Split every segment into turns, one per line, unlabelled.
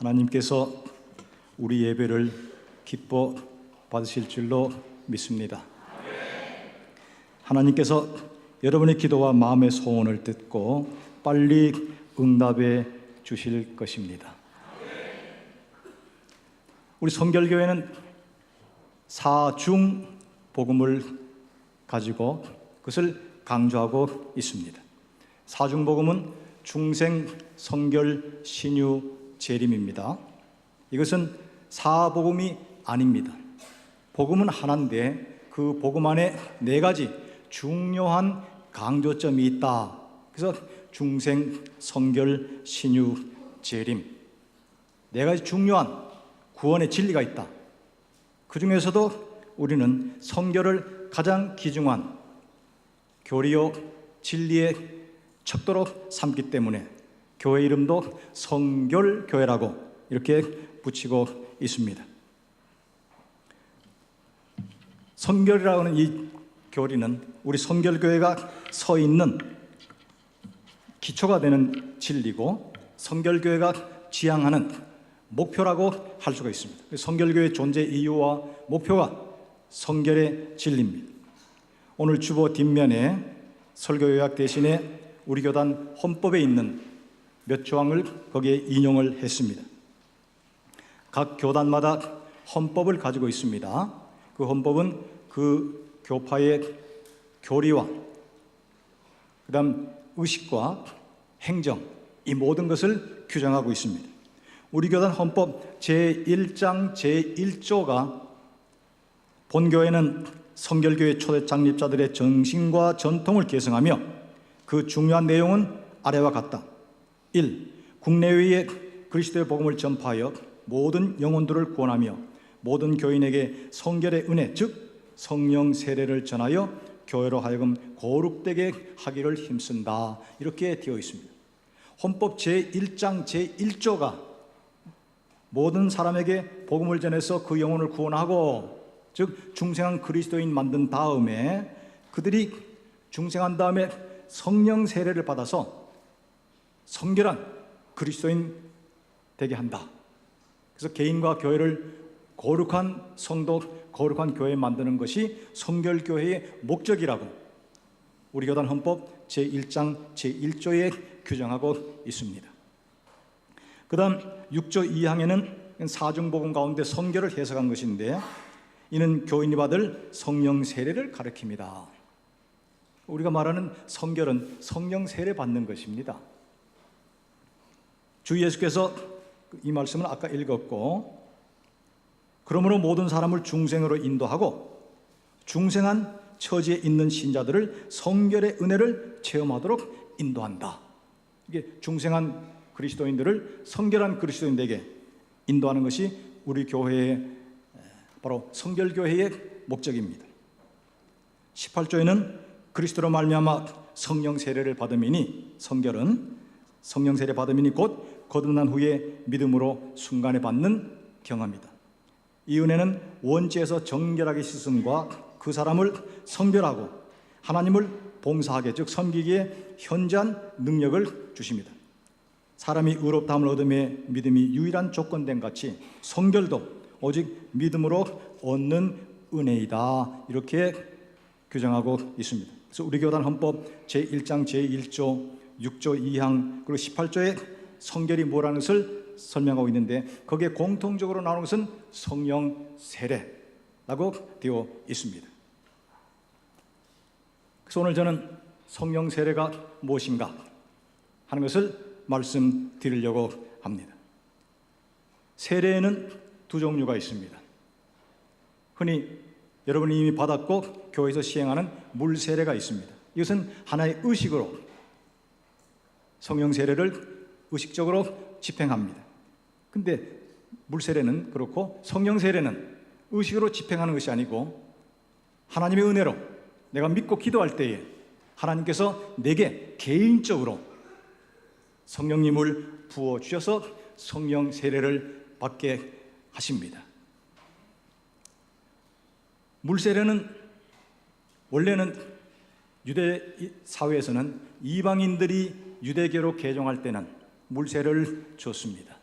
하나님께서 우리 예배를 기뻐 받으실 줄로 믿습니다. 하나님께서 여러분의 기도와 마음의 소원을 듣고 빨리 응답해 주실 것입니다. 우리 성결교회는 사중 복음을 가지고 그것을 강조하고 있습니다. 사중 복음은 중생, 성결, 신유, 재림입니다. 이것은 사복음이 아닙니다. 복음은 하나인데 그 복음 안에 네 가지 중요한 강조점이 있다. 그래서 중생, 성결, 신유, 재림, 네 가지 중요한 구원의 진리가 있다. 그 중에서도 우리는 성결을 가장 귀중한 교리요 진리의 척도로 삼기 때문에 교회 이름도 성결교회라고 이렇게 붙이고 있습니다. 성결이라고 하는 이 교리는 우리 성결교회가 서 있는 기초가 되는 진리고 성결교회가 지향하는 목표라고 할 수가 있습니다. 성결교회의 존재 이유와 목표가 성결의 진리입니다. 오늘 주보 뒷면에 설교 요약 대신에 우리 교단 헌법에 있는 몇 조항을 거기에 인용을 했습니다. 각 교단마다 헌법을 가지고 있습니다. 그 헌법은 그 교파의 교리와 그다음 의식과 행정, 이 모든 것을 규정하고 있습니다. 우리 교단 헌법 제1장 제1조가 본교회는 성결교회 초대 창립자들의 정신과 전통을 계승하며 그 중요한 내용은 아래와 같다. 1. 국내외에 그리스도의 복음을 전파하여 모든 영혼들을 구원하며 모든 교인에게 성결의 은혜, 즉 성령 세례를 전하여 교회로 하여금 거룩되게 하기를 힘쓴다. 이렇게 되어 있습니다. 헌법 제1장 제1조가 모든 사람에게 복음을 전해서 그 영혼을 구원하고, 즉 중생한 그리스도인 만든 다음에 그들이 중생한 다음에 성령 세례를 받아서 성결한 그리스도인 되게 한다. 그래서 개인과 교회를 거룩한 성도, 거룩한 교회 만드는 것이 성결교회의 목적이라고 우리 교단 헌법 제1장 제1조에 규정하고 있습니다. 그 다음 6조 2항에는 사중복음 가운데 성결을 해석한 것인데, 이는 교인이 받을 성령 세례를 가리킵니다. 우리가 말하는 성결은 성령 세례 받는 것입니다. 주 예수께서 이 말씀을 아까 읽었고, 그러므로 모든 사람을 중생으로 인도하고 중생한 처지에 있는 신자들을 성결의 은혜를 체험하도록 인도한다. 이게 중생한 그리스도인들을 성결한 그리스도인에게 인도하는 것이 우리 교회의 바로 성결교회의 목적입니다. 18조에는 그리스도로 말미암아 성령 세례를 받음이니, 성결은 성령 세례 받음이니 곧 거듭난 후에 믿음으로 순간에 받는 경험이다. 이 은혜는 원죄에서 정결하게 씻음과 그 사람을 성별하고 하나님을 봉사하게, 즉 섬기기에 현저한 능력을 주십니다. 사람이 의롭다함을 얻음에 믿음이 유일한 조건된 같이 성결도 오직 믿음으로 얻는 은혜이다. 이렇게 규정하고 있습니다. 그래서 우리 교단 헌법 제1장 제1조 6조 2항 그리고 18조에 성결이 뭐라는 것을 설명하고 있는데, 거기에 공통적으로 나오는 것은 성령 세례라고 되어 있습니다. 그래서 오늘 저는 성령 세례가 무엇인가 하는 것을 말씀드리려고 합니다. 세례에는 두 종류가 있습니다. 흔히 여러분이 이미 받았고 교회에서 시행하는 물 세례가 있습니다. 이것은 하나의 의식으로 성령 세례를 의식적으로 집행합니다. 근데 물 세례는 그렇고 성령 세례는 의식으로 집행하는 것이 아니고 하나님의 은혜로 내가 믿고 기도할 때에 하나님께서 내게 개인적으로 성령님을 부어주셔서 성령 세례를 받게 하십니다. 물 세례는 원래는 유대 사회에서는 이방인들이 유대교로 개종할 때는 물 세례를 줬습니다.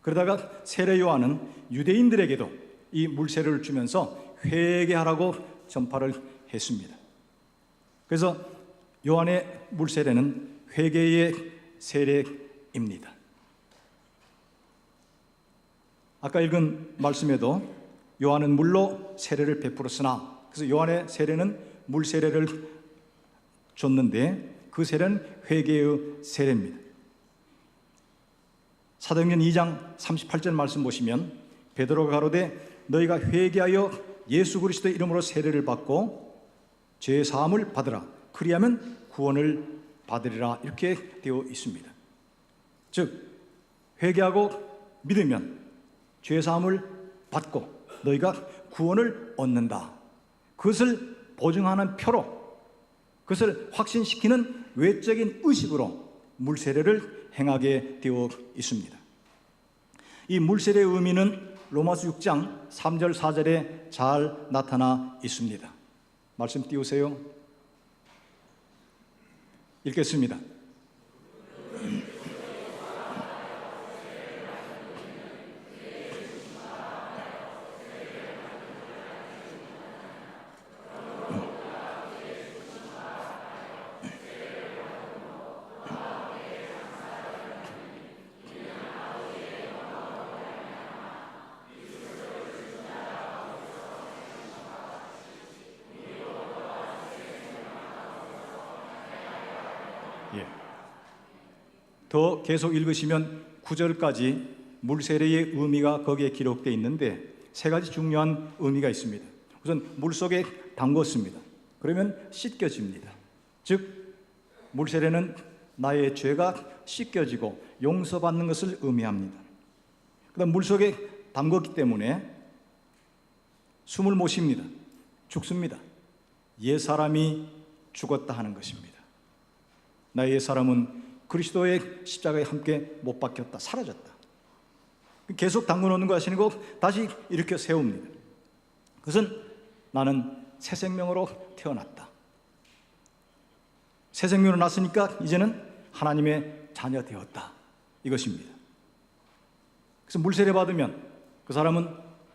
그러다가 세례 요한은 유대인들에게도 이 물세례를 주면서 회개하라고 전파를 했습니다. 그래서 요한의 물세례는 회개의 세례입니다. 아까 읽은 말씀에도 요한은 물로 세례를 베풀었으나, 그래서 요한의 세례는 물세례를 줬는데 그 세례는 회개의 세례입니다. 사도행전 2장 38절 말씀 보시면 베드로가 가로되 너희가 회개하여 예수 그리스도의 이름으로 세례를 받고 죄 사함을 받으라. 그리하면 구원을 받으리라. 이렇게 되어 있습니다. 즉 회개하고 믿으면 죄 사함을 받고 너희가 구원을 얻는다. 그것을 보증하는 표로, 그것을 확신시키는 외적인 의식으로 물세례를 행하게 되어 있습니다. 이 물세례의 의미는 로마서 6장 3절 4절에 잘 나타나 있습니다. 말씀 띄우세요. 읽겠습니다. 더 계속 읽으시면 9절까지 물세례의 의미가 거기에 기록되어 있는데 세 가지 중요한 의미가 있습니다. 우선 물속에 담궜습니다. 그러면 씻겨집니다. 즉 물세례는 나의 죄가 씻겨지고 용서받는 것을 의미합니다. 그다음 물속에 담궜기 때문에 숨을 못 쉽니다. 죽습니다. 옛사람이 죽었다 하는 것입니다. 나의 옛사람은 그리스도의 십자가에 함께 못 박혔다, 사라졌다. 계속 담궈놓는 거 하시는 거 다시 일으켜 세웁니다. 그것은 나는 새 생명으로 태어났다. 새 생명으로 났으니까 이제는 하나님의 자녀 되었다. 이것입니다. 그래서 물세례 받으면 그 사람은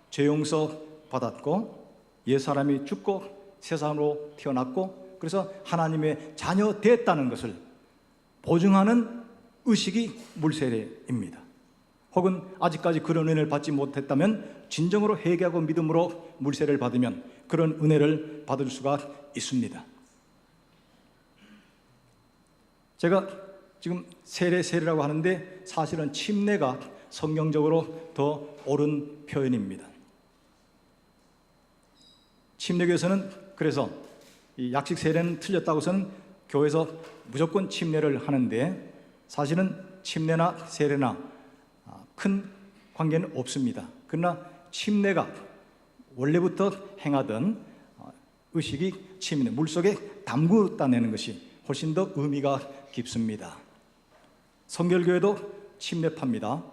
죄 용서 받았고 옛 사람이 죽고 새 사람으로 태어났고 그래서 하나님의 자녀 됐다는 것을 보증하는 의식이 물세례입니다. 혹은 아직까지 그런 은혜를 받지 못했다면 진정으로 회개하고 믿음으로 물세례를 받으면 그런 은혜를 받을 수가 있습니다. 제가 지금 세례라고 하는데 사실은 침례가 성경적으로 더 옳은 표현입니다. 침례교에서는 그래서 이 약식 세례는 틀렸다고서는 교회에서 무조건 침례를 하는데 사실은 침례나 세례나 큰 관계는 없습니다. 그러나 침례가 원래부터 행하던 의식이 침례, 물속에 담그다내는 것이 훨씬 더 의미가 깊습니다. 성결교회도 침례파입니다.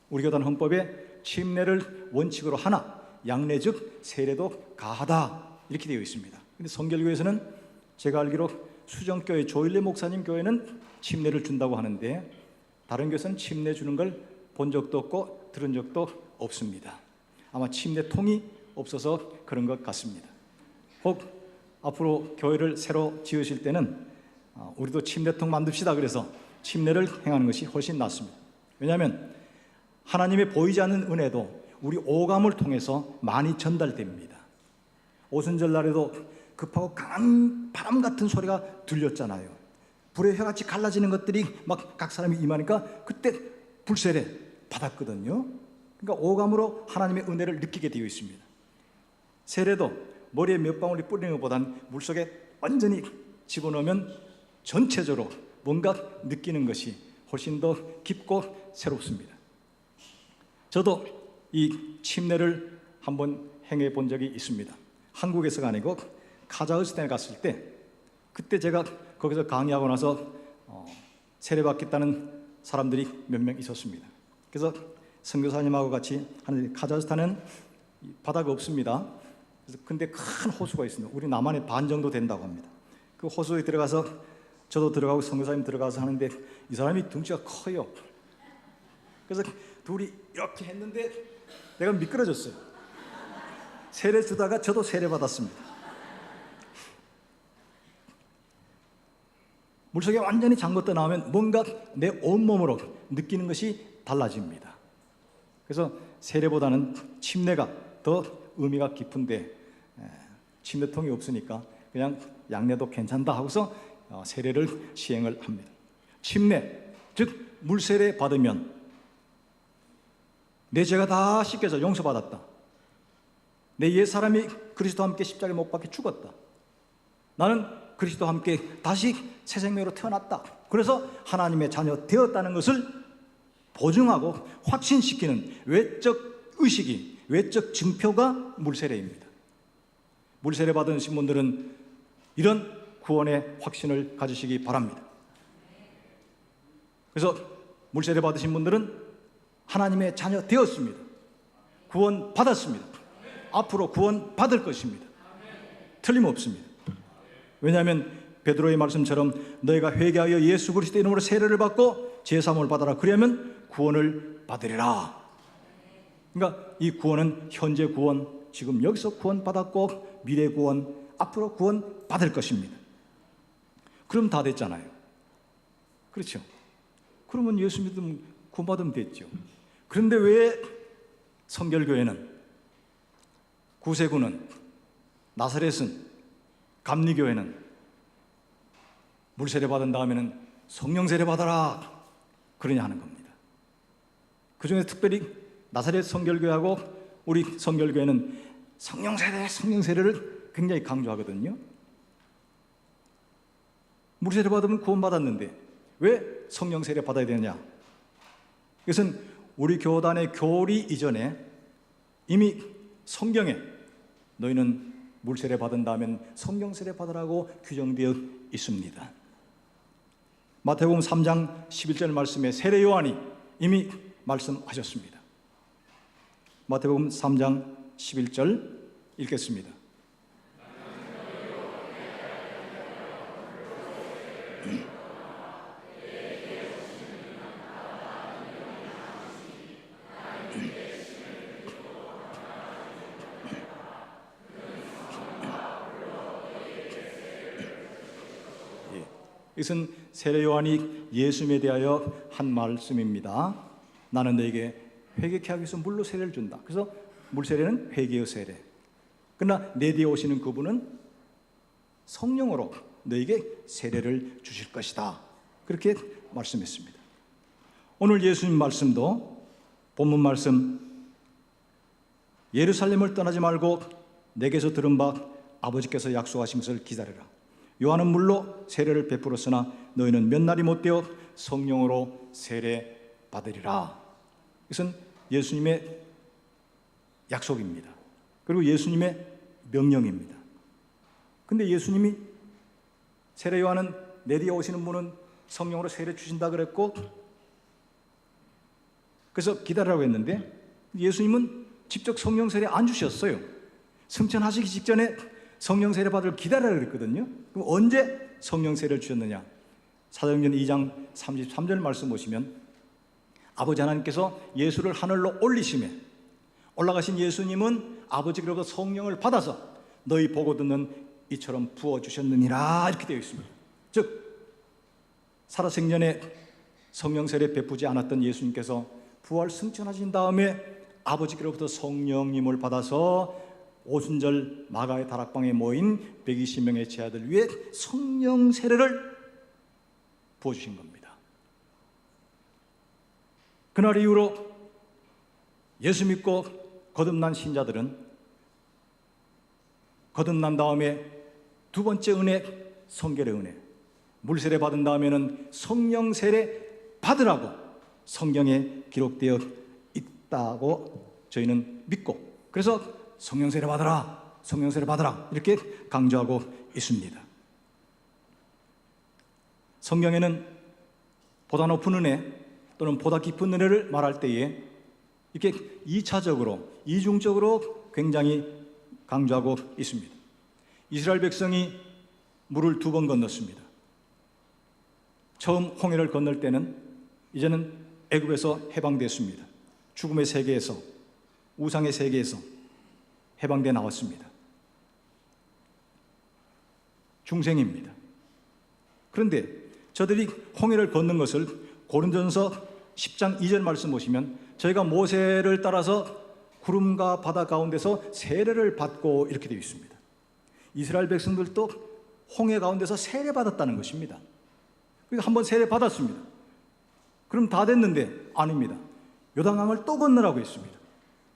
우리 교단 헌법에 침례를 원칙으로 하나 양례 즉 세례도 가하다 이렇게 되어 있습니다. 근데 성결교회에서는 제가 알기로 수정교회 조일래 목사님 교회는 침례를 준다고 하는데 다른 교회에서는 침례 주는 걸 본 적도 없고 들은 적도 없습니다. 아마 침례통이 없어서 그런 것 같습니다. 혹 앞으로 교회를 새로 지으실 때는 우리도 침례통 만듭시다 그래서 침례를 행하는 것이 훨씬 낫습니다. 왜냐하면 하나님의 보이지 않는 은혜도 우리 오감을 통해서 많이 전달됩니다. 오순절날에도 급하고 강한 바람 같은 소리가 들렸잖아요. 불의 혀같이 갈라지는 것들이 막 각 사람이 임하니까 그때 불세례 받았거든요. 그러니까 오감으로 하나님의 은혜를 느끼게 되어 있습니다. 세례도 머리에 몇 방울이 뿌리는 것보다는 물속에 완전히 집어넣으면 전체적으로 뭔가 느끼는 것이 훨씬 더 깊고 새롭습니다. 저도 이 침례를 한번 행해 본 적이 있습니다. 한국에서가 아니고 카자흐스탄에 갔을 때 그때 제가 거기서 강의하고 나서 세례받겠다는 사람들이 몇 명 있었습니다. 그래서 선교사님하고 같이 하는데 카자흐스탄은 바다가 없습니다. 그래서 근데 큰 호수가 있습니다. 우리 남한의 반 정도 된다고 합니다. 그 호수에 들어가서 저도 들어가고 선교사님 들어가서 하는데 이 사람이 덩치가 커요. 그래서 둘이 이렇게 했는데 내가 미끄러졌어요. 세례 주다가 저도 세례 받았습니다. 물속에 완전히 잠궜다 나오면 뭔가 내 온몸으로 느끼는 것이 달라집니다. 그래서 세례보다는 침례가 더 의미가 깊은데 침례통이 없으니까 그냥 양례도 괜찮다 하고서 세례를 시행을 합니다. 침례, 즉 물세례 받으면 내 죄가 다 씻겨져 용서받았다. 내 옛사람이 그리스도와 함께 십자가에 못 박혀 죽었다. 나는 그리스도와 함께 다시 새 생명으로 태어났다. 그래서 하나님의 자녀 되었다는 것을 보증하고 확신시키는 외적 의식이, 외적 증표가 물세례입니다. 물세례 받으신 분들은 이런 구원의 확신을 가지시기 바랍니다. 그래서 물세례 받으신 분들은 하나님의 자녀 되었습니다. 구원 받았습니다. 앞으로 구원 받을 것입니다. 틀림없습니다. 왜냐하면 베드로의 말씀처럼 너희가 회개하여 예수 그리스도 이름으로 세례를 받고 제사함을 받아라. 그리하면 구원을 받으리라. 그러니까 이 구원은 현재 구원, 지금 여기서 구원 받았고 미래 구원, 앞으로 구원 받을 것입니다. 그럼 다 됐잖아요. 그렇죠? 그러면 예수 믿으면 구원 받으면 됐죠. 그런데 왜 성결교회는, 구세군은, 나사렛은, 감리교회는 물세례 받은 다음에는 성령세례 받아라 그러냐 하는 겁니다. 그 중에 특별히 나사렛 성결교회하고 우리 성결교회는 성령세례를 굉장히 강조하거든요. 물세례 받으면 구원받았는데 왜 성령세례 받아야 되느냐? 이것은 우리 교단의 교리 이전에 이미 성경에 너희는 물세례 받은 다음엔 성령세례 받으라고 규정되어 있습니다. 마태복음 3장 11절 말씀에 세례 요한이 이미 말씀하셨습니다. 마태복음 3장 11절 읽겠습니다. 이것은 세례 요한이 예수님에 대하여 한 말씀입니다. 나는 너에게 회개케 하기 위해서 물로 세례를 준다. 그래서 물세례는 회개의 세례. 그러나 내 뒤에 오시는 그분은 성령으로 너에게 세례를 주실 것이다. 그렇게 말씀했습니다. 오늘 예수님 말씀도 본문 말씀 예루살렘을 떠나지 말고 내게서 들은 바 아버지께서 약속하신 것을 기다려라. 요한은 물로 세례를 베풀었으나 너희는 몇 날이 못되어 성령으로 세례 받으리라. 이것은 예수님의 약속입니다. 그리고 예수님의 명령입니다. 근데 예수님이 세례 요한은 내 뒤에 오시는 분은 성령으로 세례 주신다 그랬고 그래서 기다리라고 했는데 예수님은 직접 성령 세례 안 주셨어요. 승천하시기 직전에 성령 세례 받을 기다리라 그랬거든요. 그럼 언제 성령 세례를 주셨느냐? 사도행전 2장 33절 말씀 보시면 아버지 하나님께서 예수를 하늘로 올리심에 올라가신 예수님은 아버지께로부터 성령을 받아서 너희 보고 듣는 이처럼 부어주셨느니라 이렇게 되어 있습니다. 즉 살아생전에 성령 세례 베푸지 않았던 예수님께서 부활 승천하신 다음에 아버지께로부터 성령님을 받아서 오순절 마가의 다락방에 모인 120명의 제자들 위해 성령 세례를 부어주신 겁니다. 그날 이후로 예수 믿고 거듭난 신자들은 거듭난 다음에 두 번째 은혜, 성결의 은혜, 물세례 받은 다음에는 성령 세례 받으라고 성경에 기록되어 있다고 저희는 믿고 그래서 성령 세례 받아라, 성령 세례 받아라 이렇게 강조하고 있습니다. 성경에는 보다 높은 은혜 또는 보다 깊은 은혜를 말할 때에 이렇게 2차적으로, 이중적으로 굉장히 강조하고 있습니다. 이스라엘 백성이 물을 2번 건넜습니다. 처음 홍해를 건널 때는 이제는 애굽에서 해방됐습니다. 죽음의 세계에서, 우상의 세계에서 해방돼 나왔습니다. 중생입니다. 그런데 저들이 홍해를 건넌 것을 고린도전서 10장 2절 말씀 보시면 저희가 모세를 따라서 구름과 바다 가운데서 세례를 받고 이렇게 되어 있습니다. 이스라엘 백성들도 홍해 가운데서 세례받았다는 것입니다. 그래서 한번 세례받았습니다. 그럼 다 됐는데 아닙니다. 요단강을 또 건너라고 했습니다.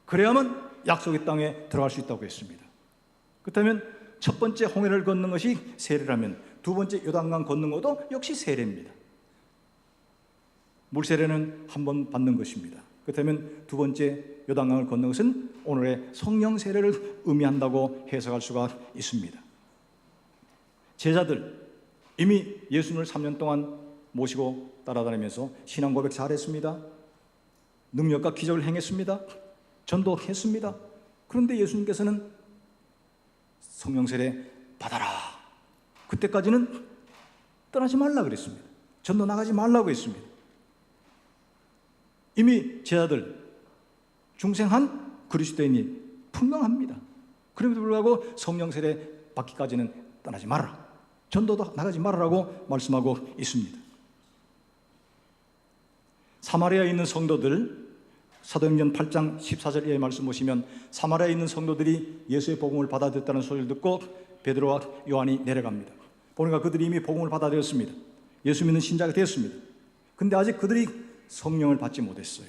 그래야만 약속의 땅에 들어갈 수 있다고 했습니다. 그렇다면 첫 번째 홍해를 건넌 것이 세례라면 두 번째 요단강 건넌 것도 역시 세례입니다. 물세례는 한 번 받는 것입니다. 그렇다면 두 번째 요단강을 건넌 것은 오늘의 성령 세례를 의미한다고 해석할 수가 있습니다. 제자들 이미 예수님을 3년 동안 모시고 따라다니면서 신앙 고백 잘했습니다. 능력과 기적을 행했습니다. 전도했습니다. 그런데 예수님께서는 성령 세례 받아라. 그때까지는 떠나지 말라 그랬습니다. 전도 나가지 말라고 했습니다. 이미 제자들 중생한 그리스도인이 분명합니다. 그럼에도 불구하고 성령 세례 받기까지는 떠나지 말아라. 전도도 나가지 말아라고 말씀하고 있습니다. 사마리아에 있는 성도들, 사도행전 8장 14절 이하의 말씀 보시면 사마리아에 있는 성도들이 예수의 복음을 받아들였다는 소리를 듣고 베드로와 요한이 내려갑니다. 보니까 그들이 이미 복음을 받아들였습니다. 예수 믿는 신자가 되었습니다. 근데 아직 그들이 성령을 받지 못했어요.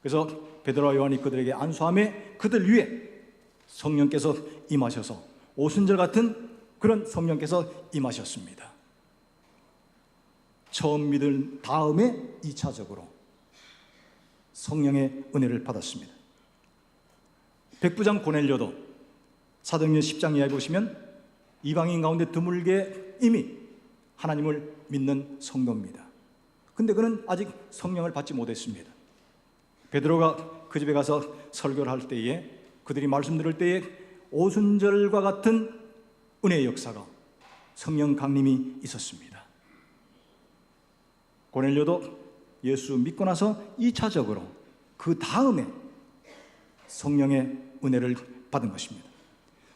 그래서 베드로와 요한이 그들에게 안수함에 그들 위에 성령께서 임하셔서 오순절 같은 그런 성령께서 임하셨습니다. 처음 믿은 다음에 2차적으로 성령의 은혜를 받았습니다. 백부장 고넬료도 사도행전 10장 이하에 보시면 이방인 가운데 드물게 이미 하나님을 믿는 성도입니다. 근데 그는 아직 성령을 받지 못했습니다. 베드로가 그 집에 가서 설교를 할 때에 그들이 말씀 들을 때에 오순절과 같은 은혜의 역사가 성령 강림이 있었습니다. 고넬료도 예수 믿고 나서 2차적으로 그 다음에 성령의 은혜를 받은 것입니다.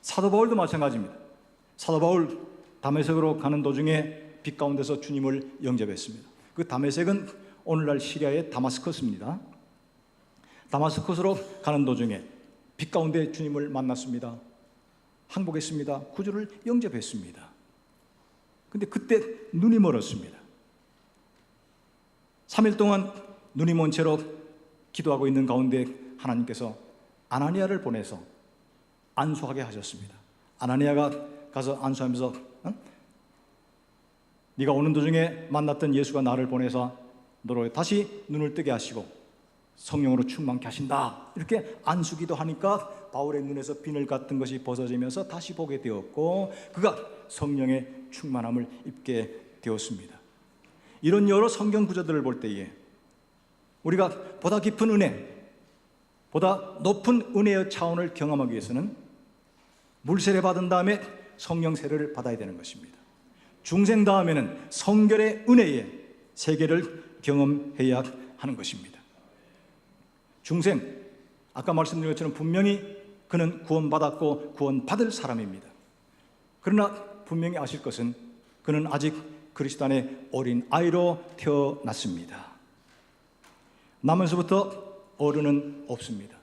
사도 바울도 마찬가지입니다. 사도 바울 다메섹으로 가는 도중에 빛 가운데서 주님을 영접했습니다. 그 다메섹은 오늘날 시리아의 다마스커스입니다. 다마스커스로 가는 도중에 빛 가운데 주님을 만났습니다. 항복했습니다. 구주를 영접했습니다. 근데 그때 눈이 멀었습니다. 3일 동안 눈이 먼 채로 기도하고 있는 가운데 하나님께서 아나니아를 보내서 안수하게 하셨습니다. 아나니아가 가서 안수하면서 네가 오는 도중에 만났던 예수가 나를 보내서 너로 다시 눈을 뜨게 하시고 성령으로 충만케 하신다. 이렇게 안수기도 하니까 바울의 눈에서 비늘 같은 것이 벗어지면서 다시 보게 되었고 그가 성령의 충만함을 입게 되었습니다. 이런 여러 성경 구절들을 볼 때에 우리가 보다 깊은 은혜, 보다 높은 은혜의 차원을 경험하기 위해서는 물세례 받은 다음에 성령 세례를 받아야 되는 것입니다. 중생 다음에는 성결의 은혜의 세계를 경험해야 하는 것입니다. 중생, 아까 말씀드린 것처럼 분명히 그는 구원받았고 구원받을 사람입니다. 그러나 분명히 아실 것은 그는 아직 그리스도 안에 어린 아이로 태어났습니다. 나면서부터 어른은 없습니다.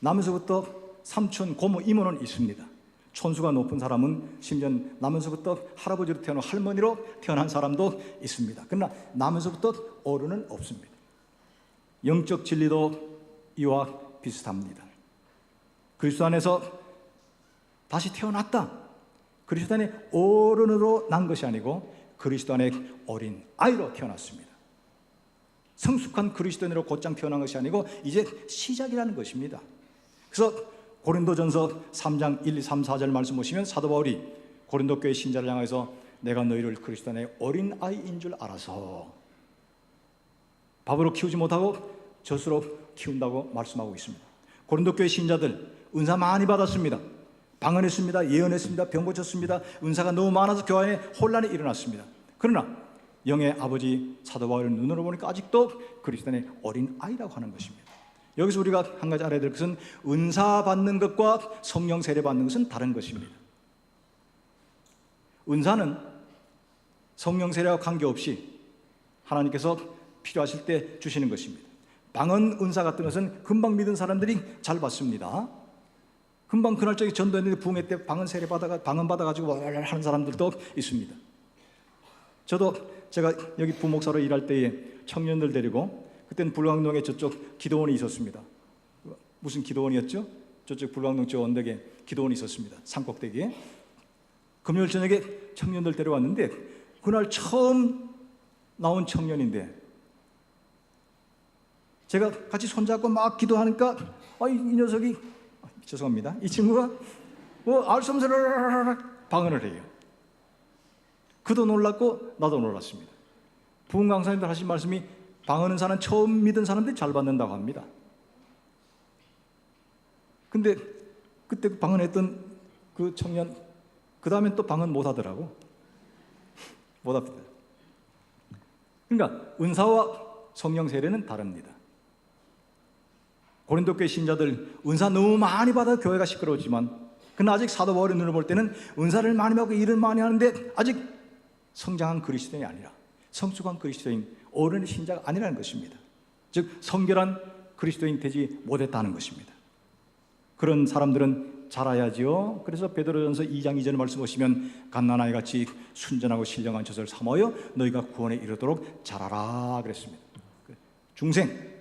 나면서부터 삼촌, 고모, 이모는 있습니다. 촌수가 높은 사람은 심지어 나면서부터 할아버지로 태어난 할머니로 태어난 사람도 있습니다. 그러나 나면서부터 어른은 없습니다. 영적 진리도 이와 비슷합니다. 그리스도 안에서 다시 태어났다. 그리스도 안에 어른으로 난 것이 아니고 그리스도 안에 어린 아이로 태어났습니다. 성숙한 그리스도인으로 곧장 태어난 것이 아니고 이제 시작이라는 것입니다. 그래서 고린도전서 3장 1, 2, 3, 4절 말씀 보시면 사도 바울이 고린도 교회 신자를 향해서 내가 너희를 그리스도 안에 어린 아이인 줄 알아서 밥으로 키우지 못하고 젖으로 키운다고 말씀하고 있습니다. 고린도 교회 신자들 은사 많이 받았습니다. 방언했습니다. 예언했습니다. 병 고쳤습니다. 은사가 너무 많아서 교회 안에 혼란이 일어났습니다. 그러나 영의 아버지 사도 바울의 눈으로 보니까 아직도 그리스도인의 어린 아이라고 하는 것입니다. 여기서 우리가 한 가지 알아야 될 것은 은사 받는 것과 성령 세례 받는 것은 다른 것입니다. 은사는 성령 세례와 관계없이 하나님께서 필요하실 때 주시는 것입니다. 방언 은사 같은 것은 금방 믿은 사람들이 잘 받습니다. 금방 그날적인 전도했는데 부흥회 때 방언 세례 방언 받아가지고 하는 사람들도 있습니다. 제가 여기 부목사로 일할 때에 청년들 데리고, 그때는 불광동에 저쪽 기도원이 있었습니다. 무슨 기도원이었죠? 저쪽 불광동 저 언덕에 기도원이 있었습니다. 산꼭대기에. 금요일 저녁에 청년들 데려왔는데 그날 처음 나온 청년인데 제가 같이 손잡고 막 기도하니까 이 녀석이, 죄송합니다, 이 친구가 알 수 없는 방언을 해요. 그도 놀랐고 나도 놀랐습니다. 부흥 강사님들 하신 말씀이 방언 은사는 처음 믿은 사람들이 잘 받는다고 합니다. 근데 그때 방언했던 그 청년 그 다음엔 또 방언 못 하더라고. 못 합니다. 그러니까 은사와 성령 세례는 다릅니다. 고린도 교회 신자들 은사 너무 많이 받아 교회가 시끄러웠지만, 그러나 아직 사도 바울의 눈을 볼 때는 은사를 많이 받고 일을 많이 하는데 아직 성장한 그리스도인이 아니라, 성숙한 그리스도인, 어른의 신자가 아니라는 것입니다. 즉 성결한 그리스도인 되지 못했다는 것입니다. 그런 사람들은 자라야지요. 그래서 베드로전서 2장 2절의 말씀 보시면 갓난아이 같이 순전하고 신령한 젖을 삼어요 너희가 구원에 이르도록 자라라 그랬습니다. 중생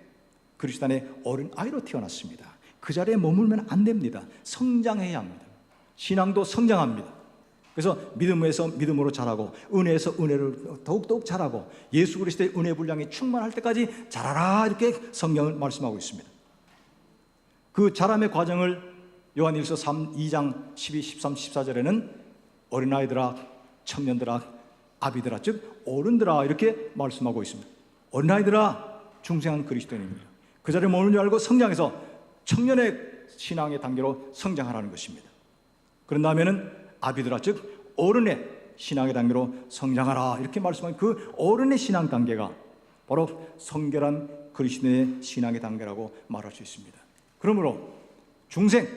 그리스도 안에 어린 아이로 태어났습니다. 그 자리에 머물면 안 됩니다. 성장해야 합니다. 신앙도 성장합니다. 그래서 믿음에서 믿음으로 자라고, 은혜에서 은혜로 더욱더욱 자라고, 예수 그리스도의 은혜 분량이 충만할 때까지 자라라, 이렇게 성경을 말씀하고 있습니다. 그 자람의 과정을 요한일서 2장 12, 13, 14절에는 어린아이들아, 청년들아, 아비들아, 즉 어른들아 이렇게 말씀하고 있습니다. 어린아이들아, 중생한 그리스도인입니다. 그 자리에 머무는 줄 알고 성장해서 청년의 신앙의 단계로 성장하라는 것입니다. 그런 다음에는 아비들아, 즉 어른의 신앙의 단계로 성장하라 이렇게 말씀하는 그 어른의 신앙 단계가 바로 성결한 그리스도의 신앙의 단계라고 말할 수 있습니다. 그러므로 중생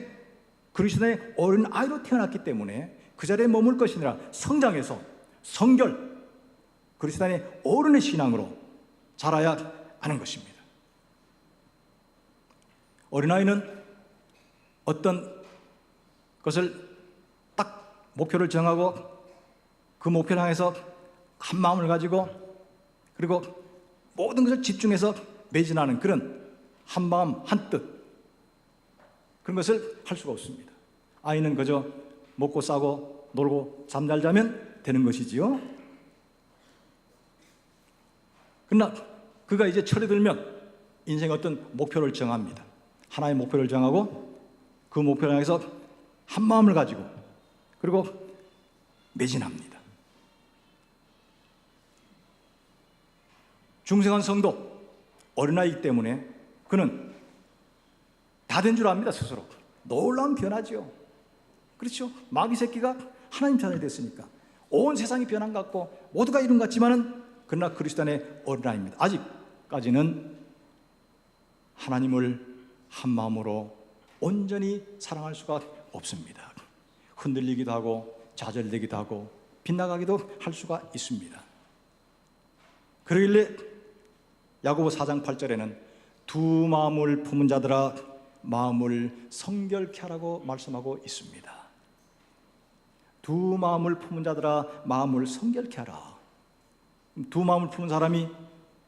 그리스도의 어린 아이로 태어났기 때문에 그 자리에 머물 것이 아니라 성장해서 성결 그리스도의 어른의 신앙으로 자라야 하는 것입니다. 어린아이는 어떤 것을 딱 목표를 정하고 그 목표를 향해서 한 마음을 가지고 그리고 모든 것을 집중해서 매진하는 그런 한 마음 한 뜻, 그런 것을 할 수가 없습니다. 아이는 그저 먹고 싸고 놀고 잠 잘 자면 되는 것이지요. 그러나 그가 이제 철이 들면 인생의 어떤 목표를 정합니다. 하나의 목표를 정하고 그 목표를 향해서 한 마음을 가지고 그리고 매진합니다. 중생한 성도 어린아이이기 때문에 그는 다 된 줄 압니다. 스스로 놀라운 변화죠. 그렇죠? 마귀 새끼가 하나님 자녀이 됐으니까 온 세상이 변한 것 같고 모두가 이룬 것 같지만은 그러나 그리스도 안의 어린아이입니다. 아직까지는 하나님을 한 마음으로 온전히 사랑할 수가 없습니다. 흔들리기도 하고 좌절되기도 하고 빗나가기도 할 수가 있습니다. 그러길래 야고보 4장 8절에는 두 마음을 품은 자들아 마음을 성결케 하라고 말씀하고 있습니다. 두 마음을 품은 자들아 마음을 성결케 하라. 두 마음을 품은 사람이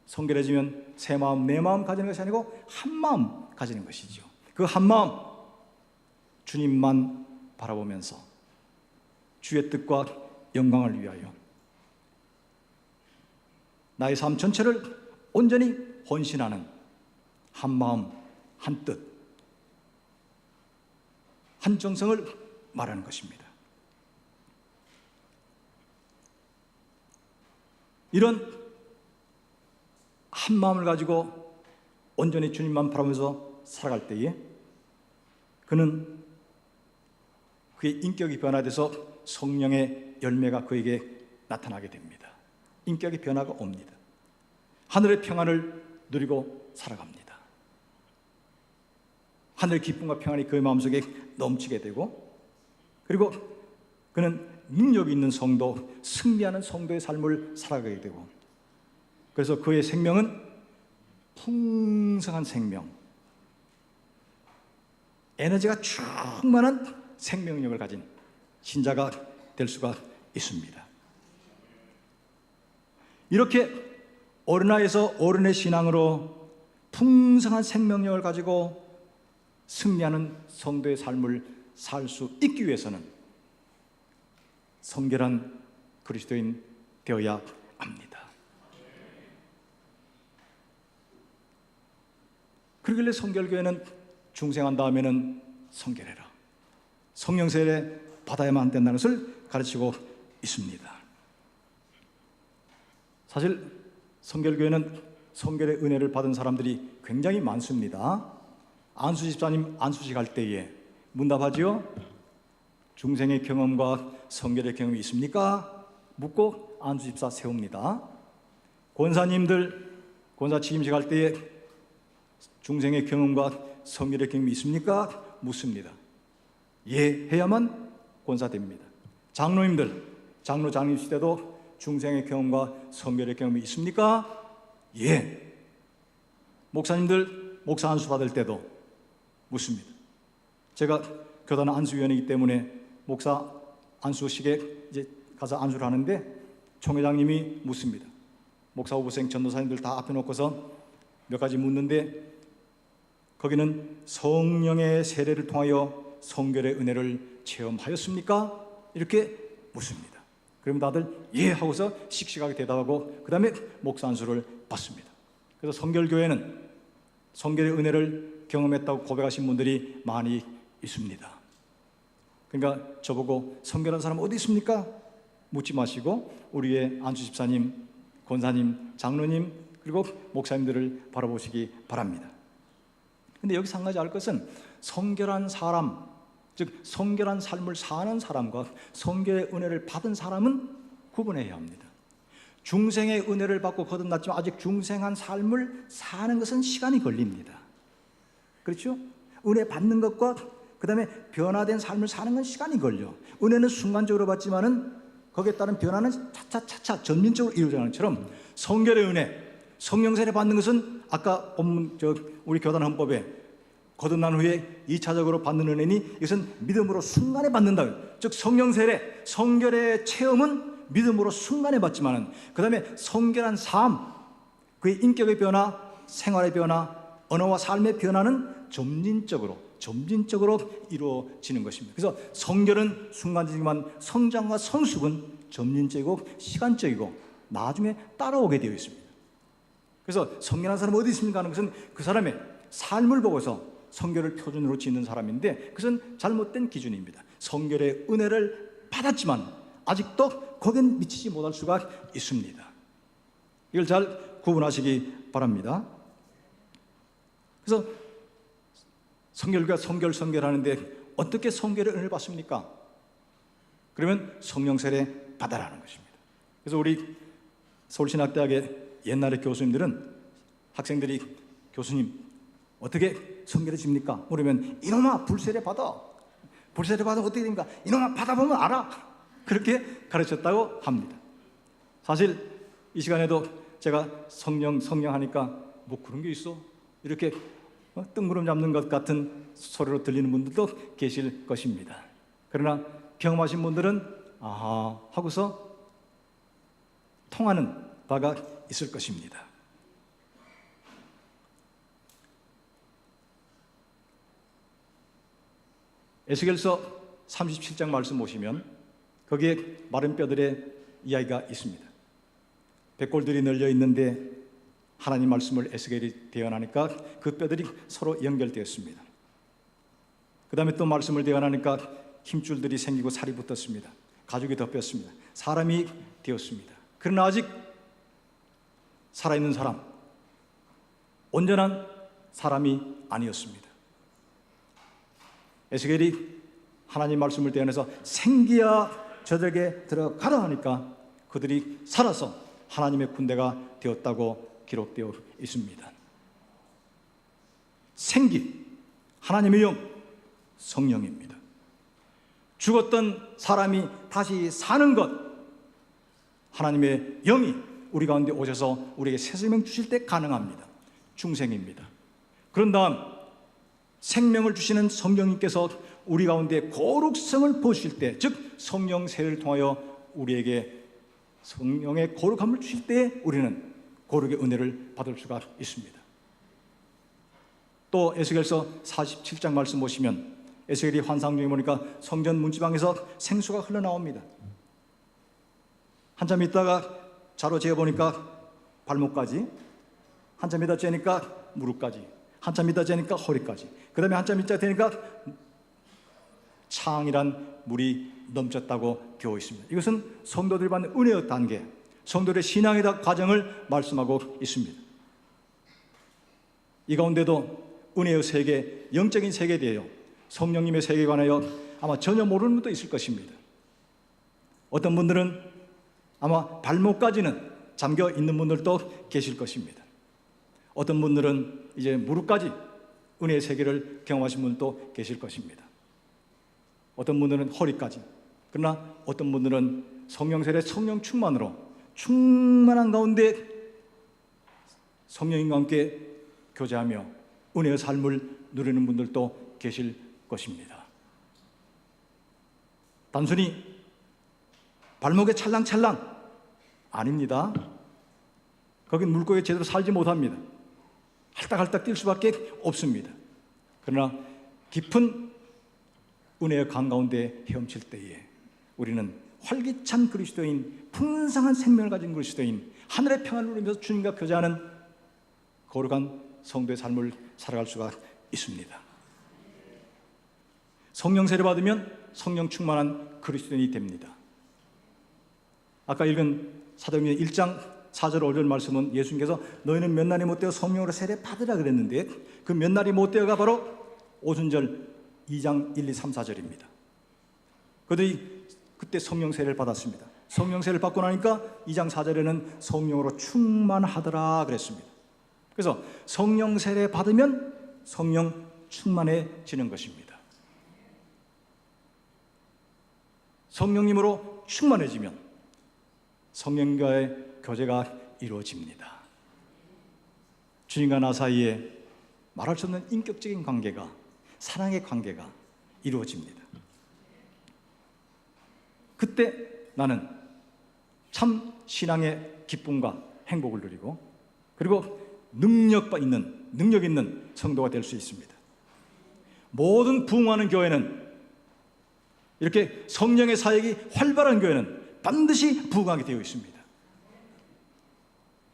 성결해지면 세 마음, 네 마음 가지는 것이 아니고 한 마음 가지는 것이죠. 그 한 마음, 주님만 바라보면서 주의 뜻과 영광을 위하여 나의 삶 전체를 온전히 헌신하는 한 마음, 한 뜻, 한 정성을 말하는 것입니다. 이런 한 마음을 가지고 온전히 주님만 바라보면서 살아갈 때에 그는 그의 인격이 변화돼서 성령의 열매가 그에게 나타나게 됩니다. 인격의 변화가 옵니다. 하늘의 평안을 누리고 살아갑니다. 하늘의 기쁨과 평안이 그의 마음속에 넘치게 되고, 그리고 그는 능력이 있는 성도, 승리하는 성도의 삶을 살아가게 되고, 그래서 그의 생명은 풍성한 생명, 에너지가 충만한 생명력을 가진 신자가 될 수가 있습니다. 이렇게 어른아이에서 어른의 신앙으로 풍성한 생명력을 가지고 승리하는 성도의 삶을 살 수 있기 위해서는 성결한 그리스도인 되어야 합니다. 그러길래 성결교회는 중생한 다음에는 성결해라, 성령 세례 받아야만 된다는 것을 가르치고 있습니다. 사실 성결교회는 성결의 은혜를 받은 사람들이 굉장히 많습니다. 안수 집사님 안수식 할 때에 문답하지요. 중생의 경험과 성결의 경험이 있습니까? 묻고 안수 집사 세웁니다. 권사님들 권사 취임식 할 때에 중생의 경험과 성결의 경험이 있습니까? 묻습니다. 예 해야만 권사됩니다. 장로님들 장로 장임시 때도 중생의 경험과 성결의 경험이 있습니까? 예. 목사님들 목사 안수 받을 때도 묻습니다. 제가 교단 안수위원이기 때문에 목사 안수식에 이제 가서 안수를 하는데 총회장님이 묻습니다. 목사 후보생 전도사님들 다 앞에 놓고서 몇 가지 묻는데, 거기는 성령의 세례를 통하여 성결의 은혜를 체험하였습니까? 이렇게 묻습니다. 그러면 다들 예 하고서 씩씩하게 대답하고 그 다음에 목사 안수를 받습니다. 그래서 성결교회는 성결의 은혜를 경험했다고 고백하신 분들이 많이 있습니다. 그러니까 저보고 성결한 사람 어디 있습니까? 묻지 마시고 우리의 안수 집사님, 권사님, 장로님 그리고 목사님들을 바라보시기 바랍니다. 근데 여기서 한 가지 알 것은 성결한 사람, 즉 성결한 삶을 사는 사람과 성결의 은혜를 받은 사람은 구분해야 합니다. 중생의 은혜를 받고 거듭났지만 아직 중생한 삶을 사는 것은 시간이 걸립니다. 그렇죠? 은혜 받는 것과 그 다음에 변화된 삶을 사는 건 시간이 걸려. 은혜는 순간적으로 받지만은 거기에 따른 변화는 차차차차 점진적으로 이루어지는 것처럼 성결의 은혜, 성령 세례 받는 것은 아까 본문 우리 교단 헌법에 거듭난 후에 2차적으로 받는 은혜니 이것은 믿음으로 순간에 받는다. 즉 성령 세례, 성결의 체험은 믿음으로 순간에 받지만은 그 다음에 성결한 삶, 그의 인격의 변화, 생활의 변화, 언어와 삶의 변화는 점진적으로 이루어지는 것입니다. 그래서 성결은 순간적이지만 성장과 성숙은 점진적이고 시간적이고 나중에 따라오게 되어 있습니다. 그래서 성결한 사람은 어디 있습니까 하는 것은 그 사람의 삶을 보고서 성결을 표준으로 짓는 사람인데 그것은 잘못된 기준입니다. 성결의 은혜를 받았지만 아직도 거긴 미치지 못할 수가 있습니다. 이걸 잘 구분하시기 바랍니다. 그래서 성결과 성결하는데 어떻게 성결의 은혜를 받습니까? 그러면 성령 세례 받아라는 것입니다. 그래서 우리 서울신학대학의 옛날의 교수님들은 학생들이 교수님 어떻게 성결해집니까? 물으면 이놈아 불세례 받아. 불세례 받으면 어떻게 됩니까? 이놈아 받아보면 알아. 그렇게 가르쳤다고 합니다. 사실 이 시간에도 제가 성령 하니까 뭐 그런 게 있어? 이렇게 뜬구름 잡는 것 같은 소리로 들리는 분들도 계실 것입니다. 그러나 경험하신 분들은 아하 하고서 통하는 바가 있을 것입니다. 에스겔서 37장 말씀 보시면 거기에 마른 뼈들의 이야기가 있습니다. 백골들이 널려 있는데 하나님 말씀을 에스겔이 대언하니까 그 뼈들이 서로 연결되었습니다. 그 다음에 또 말씀을 대언하니까 힘줄들이 생기고 살이 붙었습니다. 가죽이 덮였습니다. 사람이 되었습니다. 그러나 아직 살아있는 사람, 온전한 사람이 아니었습니다. 에스겔이 하나님 말씀을 대언해서 생기야 저들에게 들어가라 하니까 그들이 살아서 하나님의 군대가 되었다고 기록되어 있습니다. 생기, 하나님의 영, 성령입니다. 죽었던 사람이 다시 사는 것, 하나님의 영이 우리 가운데 오셔서 우리에게 새 생명 주실 때 가능합니다. 중생입니다. 그런 다음 생명을 주시는 성령님께서 우리 가운데 거룩성을 보실 때, 즉 성령 세례를 통하여 우리에게 성령의 거룩함을 주실 때 우리는 거룩의 은혜를 받을 수가 있습니다. 또 에스겔서 47장 말씀 보시면 에스겔이 환상 중에 보니까 성전 문지방에서 생수가 흘러나옵니다. 한참 있다가 자로 재어보니까 발목까지, 한참 있다 재니까 무릎까지, 한참 있다 재니까 허리까지, 그 다음에 한참 있다 되니까 창이란 물이 넘쳤다고 되어 있습니다. 이것은 성도들이 받는 은혜의 단계, 성도들의 신앙의 과정을 말씀하고 있습니다. 이 가운데도 은혜의 세계, 영적인 세계에 대하여 성령님의 세계에 관하여 아마 전혀 모르는 분도 있을 것입니다. 어떤 분들은 아마 발목까지는 잠겨 있는 분들도 계실 것입니다. 어떤 분들은 이제 무릎까지 은혜의 세계를 경험하신 분도 계실 것입니다. 어떤 분들은 허리까지, 그러나 어떤 분들은 성령 세례, 성령 충만으로 충만한 가운데 성령님과 함께 교제하며 은혜의 삶을 누리는 분들도 계실 것입니다. 단순히 발목에 찰랑찰랑 아닙니다. 거긴 물고기에 제대로 살지 못합니다. 할딱할딱 뛸 수밖에 없습니다. 그러나 깊은 은혜의 강 가운데 헤엄칠 때에 우리는 활기찬 그리스도인, 풍성한 생명을 가진 그리스도인, 하늘의 평안을 누리면서 주님과 교제하는 거룩한 성도의 삶을 살아갈 수가 있습니다. 성령 세례 받으면 성령 충만한 그리스도인이 됩니다. 아까 읽은 사도행전 1장 4절 5절 말씀은 예수님께서 너희는 몇 날이 못 되어 성령으로 세례 받으라 그랬는데 그 몇 날이 못 되어가 바로 오순절 2장 1, 2, 3, 4절입니다. 그들이 그때 성령 세례를 받았습니다. 성령 세례를 받고 나니까 2장 4절에는 성령으로 충만하더라 그랬습니다. 그래서 성령 세례 받으면 성령 충만해지는 것입니다. 성령님으로 충만해지면 성령과의 교제가 이루어집니다. 주님과 나 사이에 말할 수 없는 인격적인 관계가, 사랑의 관계가 이루어집니다. 그때 나는 참 신앙의 기쁨과 행복을 누리고 그리고 능력 있는 성도가 될 수 있습니다. 모든 부흥하는 교회는, 이렇게 성령의 사역이 활발한 교회는 반드시 부흥하게 되어 있습니다.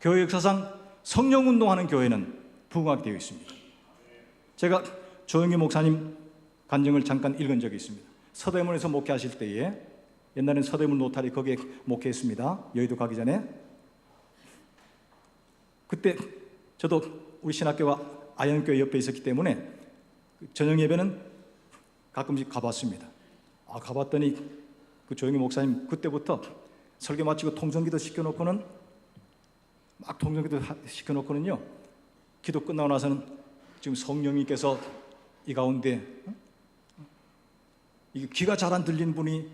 교회 역사상 성령운동하는 교회는 부흥하게 되어 있습니다. 제가 조영기 목사님 간증을 잠깐 읽은 적이 있습니다. 서대문에서 목회하실 때에, 옛날엔 서대문 노타리 거기에 목회했습니다. 여의도 가기 전에. 그때 저도 우리 신학교가 아현교회 옆에 있었기 때문에 저녁 예배는 가끔씩 가봤습니다. 가봤더니 그 조영기 목사님 그때부터 설교 마치고 통성기도 시켜놓고는 막 통성기도 시켜놓고는요, 기도 끝나고 나서는 지금 성령님께서 이 가운데 이게 귀가 잘 안 들린 분이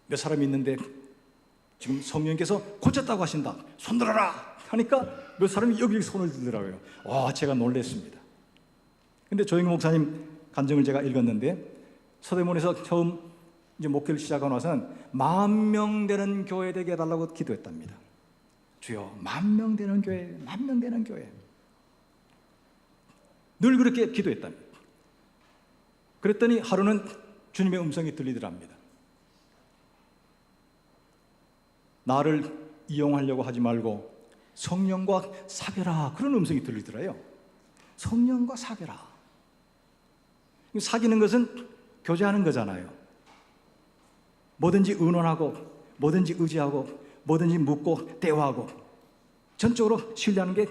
몇 사람이 있는데 지금 성령님께서 고쳤다고 하신다, 손 들어라 하니까 몇 사람이 여기 손을 들더라고요. 제가 놀랐습니다. 근데 조영기 목사님 간증을 제가 읽었는데 서대문에서 처음 이제 목회를 시작하고 나서는 10,000명 되는 교회 되게 해달라고 기도했답니다. 주여 10,000명 되는 교회, 10,000명 되는 교회. 늘 그렇게 기도했답니다. 그랬더니 하루는 주님의 음성이 들리더랍니다. 나를 이용하려고 하지 말고 성령과 사귀라, 그런 음성이 들리더래요. 성령과 사귀라. 사귀는 것은 교제하는 거잖아요. 뭐든지 의논하고, 뭐든지 의지하고, 뭐든지 묻고 대화하고 전적으로 신뢰하는 게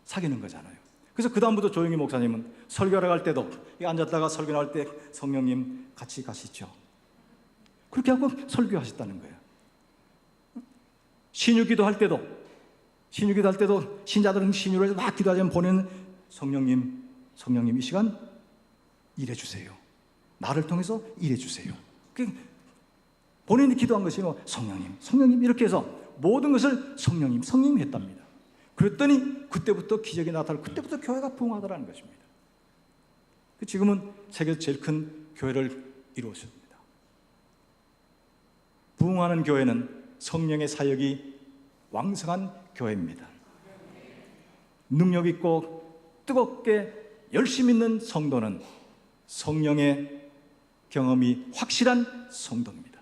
사귀는 거잖아요. 그래서 그 다음부터 조영기 목사님은 설교를 할 때도 앉았다가 설교 할 때 성령님 같이 가시죠, 그렇게 하고 설교하셨다는 거예요. 신유기도 할 때도 신자들은 신유를 막 기도하자면 보내는 성령님 이 시간 일해 주세요. 나를 통해서 일해 주세요. 본인이 기도한 것이 성령님 이렇게 해서 모든 것을 성령님 했답니다. 그랬더니 그때부터 기적이 나타나고 그때부터 교회가 부흥하더라는 것입니다. 지금은 세계에서 제일 큰 교회를 이루었습니다. 부흥하는 교회는 성령의 사역이 왕성한 교회입니다. 능력 있고 뜨겁게 열심히 있는 성도는 성령의 경험이 확실한 성도입니다.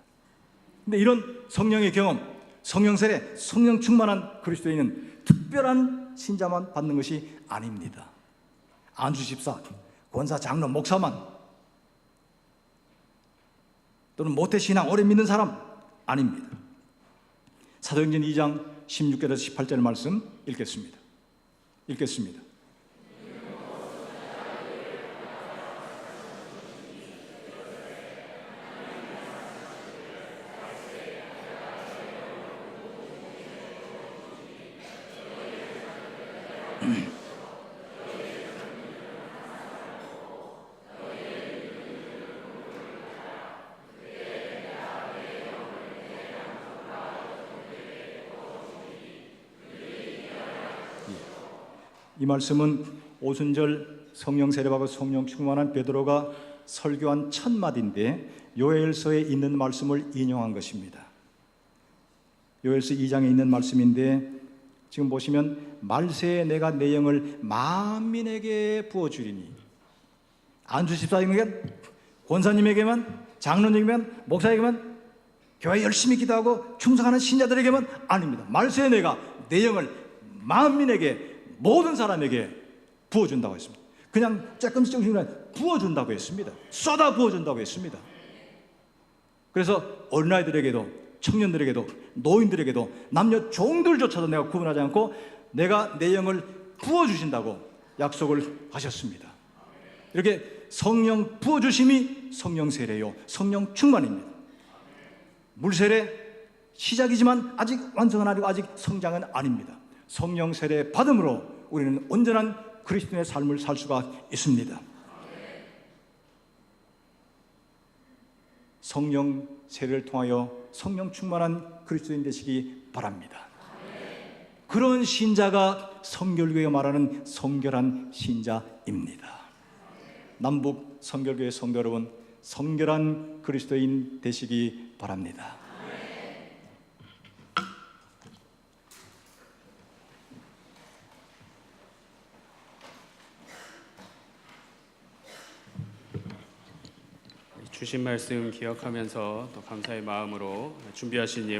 근데 이런 성령의 경험, 성령 세례, 성령 충만한 그리스도인은 특별한 신자만 받는 것이 아닙니다. 안수 집사, 권사, 장로, 목사만 또는 모태신앙 오래 믿는 사람 아닙니다. 사도행전 2장 16절에서 18절 말씀 읽겠습니다. 이 말씀은 오순절 성령 세례받고 성령 충만한 베드로가 설교한 첫 마디인데 요엘서에 있는 말씀을 인용한 것입니다. 요엘서 2장에 있는 말씀인데 지금 보시면 말세에 내가 내 영을 만민에게 부어주리니 안수 집사님에게, 권사님에게만, 장로님에게만, 목사에게만, 교회 열심히 기도하고 충성하는 신자들에게만 아닙니다. 말세에 내가 내 영을 만민에게, 모든 사람에게 부어준다고 했습니다. 그냥 조금씩 부어준다고 했습니다. 쏟아 부어준다고 했습니다. 그래서 어린아이들에게도, 청년들에게도, 노인들에게도, 남녀 종들조차도 내가 구분하지 않고 내가 내 영을 부어주신다고 약속을 하셨습니다. 이렇게 성령 부어주심이 성령 세례요, 성령 충만입니다. 물세례 시작이지만 아직 완성은 아니고 아직 성장은 아닙니다. 성령 세례 받음으로 우리는 온전한 그리스도인의 삶을 살 수가 있습니다. 성령 세례를 통하여 성령 충만한 그리스도인 되시기 바랍니다. 그런 신자가 성결교회가 말하는 성결한 신자입니다. 남북 성결교회 성도 여러분, 성결한 그리스도인 되시기 바랍니다.
주신 말씀 기억하면서 또 감사의 마음으로 준비하신 예물